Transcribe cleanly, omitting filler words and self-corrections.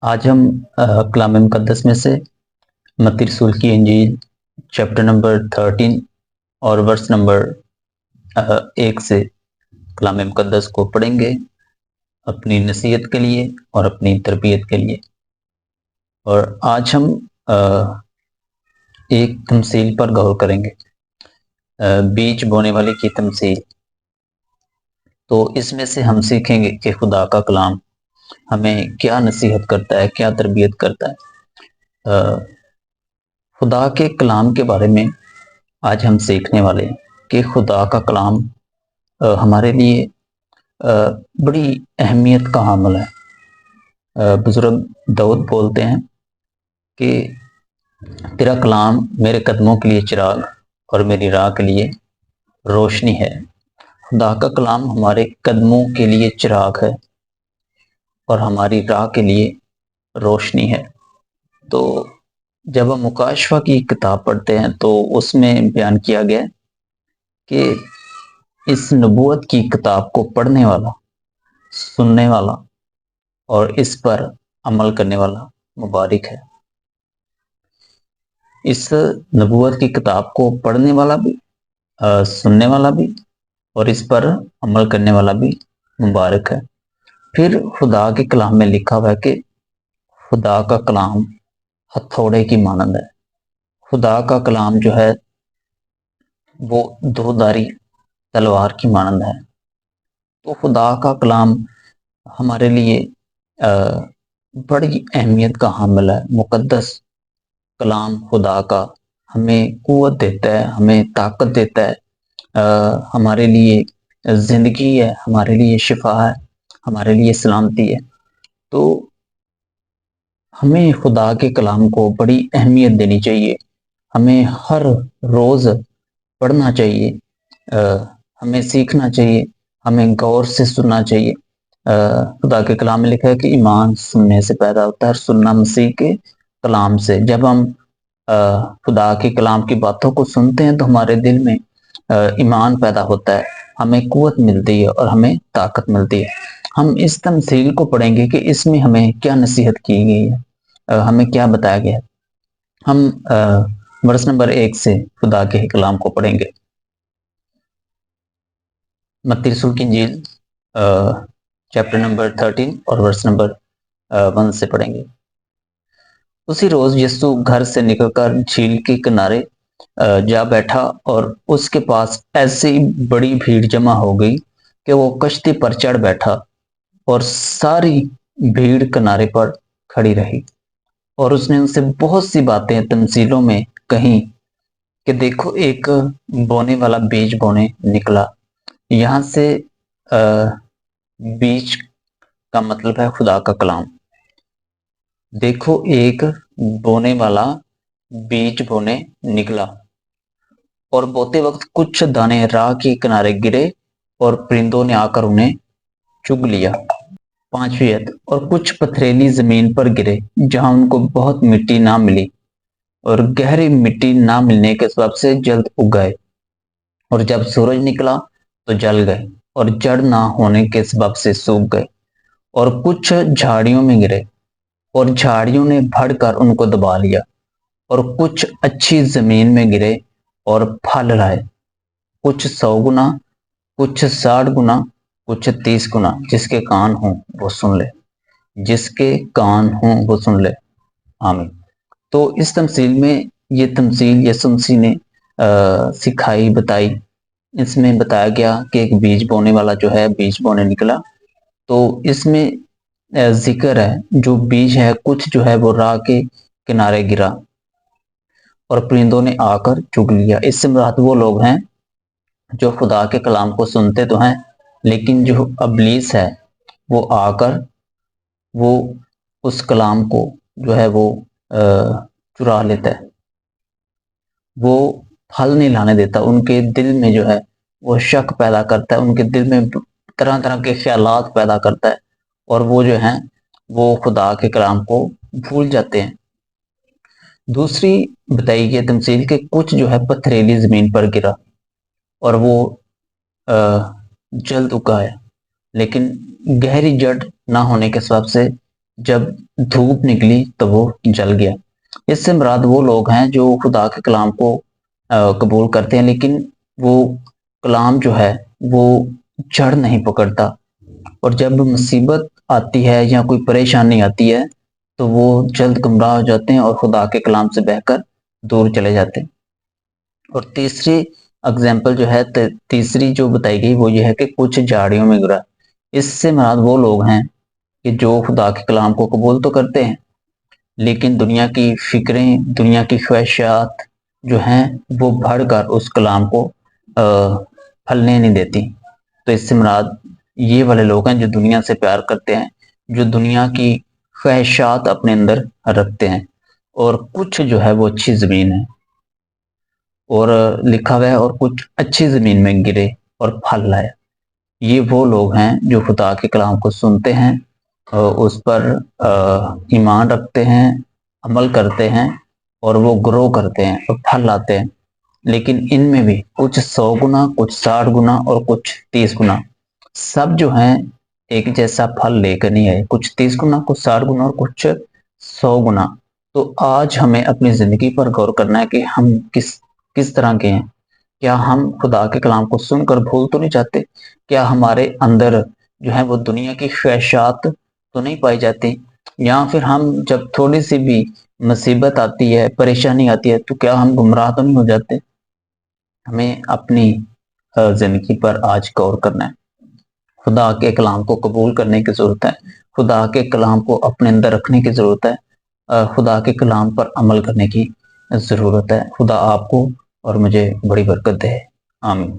آج ہم کلام مقدس میں سے متی رسول کی انجیل چیپٹر نمبر 13 اور ورس نمبر 1 سے کلام مقدس کو پڑھیں گے اپنی نصیحت کے لیے اور اپنی تربیت کے لیے۔ اور آج ہم ایک تمثیل پر غور کریں گے، بیج بونے والے کی تمثیل۔ تو اس میں سے ہم سیکھیں گے کہ خدا کا کلام ہمیں کیا نصیحت کرتا ہے، کیا تربیت کرتا ہے۔ خدا کے کلام کے بارے میں آج ہم سیکھنے والے ہیں کہ خدا کا کلام ہمارے لیے بڑی اہمیت کا حامل ہے۔ بزرگ داؤد بولتے ہیں کہ تیرا کلام میرے قدموں کے لیے چراغ اور میری راہ کے لیے روشنی ہے۔ خدا کا کلام ہمارے قدموں کے لیے چراغ ہے اور ہماری راہ کے لیے روشنی ہے۔ تو جب ہم مکاشفہ کی کتاب پڑھتے ہیں تو اس میں بیان کیا گیا کہ اس نبوت کی کتاب کو پڑھنے والا، سننے والا اور اس پر عمل کرنے والا مبارک ہے۔ اس نبوت کی کتاب کو پڑھنے والا بھی، سننے والا بھی اور اس پر عمل کرنے والا بھی مبارک ہے۔ پھر خدا کے کلام میں لکھا ہوا ہے کہ خدا کا کلام ہتھوڑے کی مانند ہے۔ خدا کا کلام جو ہے وہ دو دھاری تلوار کی مانند ہے۔ تو خدا کا کلام ہمارے لیے بڑی اہمیت کا حامل ہے۔ مقدس کلام خدا کا ہمیں قوت دیتا ہے، ہمیں طاقت دیتا ہے، ہمارے لیے زندگی ہے، ہمارے لیے شفا ہے، ہمارے لیے سلامتی ہے۔ تو ہمیں خدا کے کلام کو بڑی اہمیت دینی چاہیے، ہمیں ہر روز پڑھنا چاہیے، ہمیں سیکھنا چاہیے، ہمیں غور سے سننا چاہیے۔ خدا کے کلام میں لکھا ہے کہ ایمان سننے سے پیدا ہوتا ہے اور سننا مسیح کے کلام سے۔ جب ہم خدا کے کلام کی باتوں کو سنتے ہیں تو ہمارے دل میں ایمان پیدا ہوتا ہے، ہمیں قوت ملتی ہے اور ہمیں طاقت ملتی ہے۔ ہم اس تمثیل کو پڑھیں گے کہ اس میں ہمیں کیا نصیحت کی گئی ہے، ہمیں کیا بتایا گیا ہے۔ ہم ورس نمبر 1 سے خدا کے کلام کو پڑھیں گے۔ متی رسول کی انجیل چیپٹر نمبر 13 اور ورس نمبر 1 سے پڑھیں گے۔ اسی روز یسوع گھر سے نکل کر جھیل کے کنارے جا بیٹھا اور اس کے پاس ایسی بڑی بھیڑ جمع ہو گئی کہ وہ کشتی پر چڑھ بیٹھا اور ساری بھیڑ کنارے پر کھڑی رہی۔ اور اس نے ان سے بہت سی باتیں تمثیلوں میں کہیں کہ دیکھو ایک بونے والا بیج بونے نکلا۔ یہاں سے بیج کا مطلب ہے خدا کا کلام۔ دیکھو ایک بونے والا بیج بونے نکلا اور بوتے وقت کچھ دانے راہ کے کنارے گرے اور پرندوں نے آ کر انہیں چگ لیا۔ 5ویں آیت، اور کچھ پتھریلی زمین پر گرے جہاں ان کو بہت مٹی نہ ملی اور گہری مٹی نہ ملنے کے سبب سے جلد اگ گئے، اور جب سورج نکلا تو جل گئے اور جڑ نہ ہونے کے سبب سے سوکھ گئے۔ اور کچھ جھاڑیوں میں گرے اور جھاڑیوں نے بڑھ کر ان کو دبا لیا۔ اور کچھ اچھی زمین میں گرے اور پھل لائے، کچھ 100 گنا، کچھ 60 گنا، کچھ 30 گنا۔ جس کے کان ہوں وہ سن لے، جس کے کان ہوں وہ سن لے۔ آمین۔ تو اس تمثیل میں یہ تمثیل یسوع مسیح نے سکھائی، بتائی۔ اس میں بتایا گیا کہ ایک بیج بونے والا جو ہے بیج بونے نکلا۔ تو اس میں ذکر ہے جو بیج ہے کچھ جو ہے وہ راہ کے کنارے گرا اور پرندوں نے آ کر چگ لیا۔ اس سے مراد وہ لوگ ہیں جو خدا کے کلام کو سنتے تو ہیں، لیکن جو ابلیس ہے وہ آ کر وہ اس کلام کو جو ہے وہ چرا لیتا ہے، وہ پھل نہیں لانے دیتا۔ ان کے دل میں جو ہے وہ شک پیدا کرتا ہے، ان کے دل میں طرح طرح کے خیالات پیدا کرتا ہے اور وہ جو ہیں وہ خدا کے کلام کو بھول جاتے ہیں۔ دوسری بتائی گئی تمثیل کہ کچھ جو ہے پتھریلی زمین پر گرا اور وہ جلد اگایا، لیکن گہری جڑ نہ ہونے کے سبب سے جب دھوپ نکلی تو وہ جل گیا۔ اس سے مراد وہ لوگ ہیں جو خدا کے کلام کو قبول کرتے ہیں، لیکن وہ کلام جو ہے وہ جڑ نہیں پکڑتا، اور جب مصیبت آتی ہے یا کوئی پریشانی آتی ہے تو وہ جلد گمراہ ہو جاتے ہیں اور خدا کے کلام سے بہہ کر دور چلے جاتے ہیں۔ اور تیسری اگزامپل جو ہے، تیسری جو بتائی گئی وہ یہ ہے کہ کچھ جھاڑیوں میں گرا۔ اس سے مراد وہ لوگ ہیں کہ جو خدا کے کلام کو قبول تو کرتے ہیں، لیکن دنیا کی فکریں، دنیا کی خواہشات جو ہیں وہ بڑھ کر اس کلام کو پھلنے نہیں دیتی۔ تو اس سے مراد یہ والے لوگ ہیں جو دنیا سے پیار کرتے ہیں، جو دنیا کی خواہشات اپنے اندر رکھتے ہیں، اور کچھ جو ہے وہ اچھی زمین ہے، اور لکھا ہوا ہے اور کچھ اچھی زمین میں گرے اور پھل لائے۔ یہ وہ لوگ ہیں جو خدا کے کلام کو سنتے ہیں، اس پر ایمان رکھتے ہیں، عمل کرتے ہیں، اور وہ گرو کرتے ہیں اور پھل لاتے ہیں۔ لیکن ان میں بھی کچھ 100 گنا، کچھ 60 گنا اور کچھ 30 گنا، سب جو ہیں ایک جیسا پھل لے کر نہیں آئے، کچھ 30 گنا، کچھ 60 گنا اور کچھ 100 گنا۔ تو آج ہمیں اپنی زندگی پر غور کرنا ہے کہ ہم کس طرح کے ہیں۔ کیا ہم خدا کے کلام کو سن کر بھول تو نہیں جاتے؟ کیا ہمارے اندر جو ہے وہ دنیا کی خواہشات تو نہیں پائی جاتی؟ یا پھر ہم جب تھوڑی سی بھی مصیبت آتی ہے، پریشانی آتی ہے، تو کیا ہم گمراہ تو نہیں ہو جاتے؟ ہمیں اپنی زندگی پر آج غور کرنا ہے۔ خدا کے کلام کو قبول کرنے کی ضرورت ہے، خدا کے کلام کو اپنے اندر رکھنے کی ضرورت ہے، خدا کے کلام پر عمل کرنے کی ضرورت ہے۔ خدا آپ کو اور مجھے بڑی برکت دے، آمین۔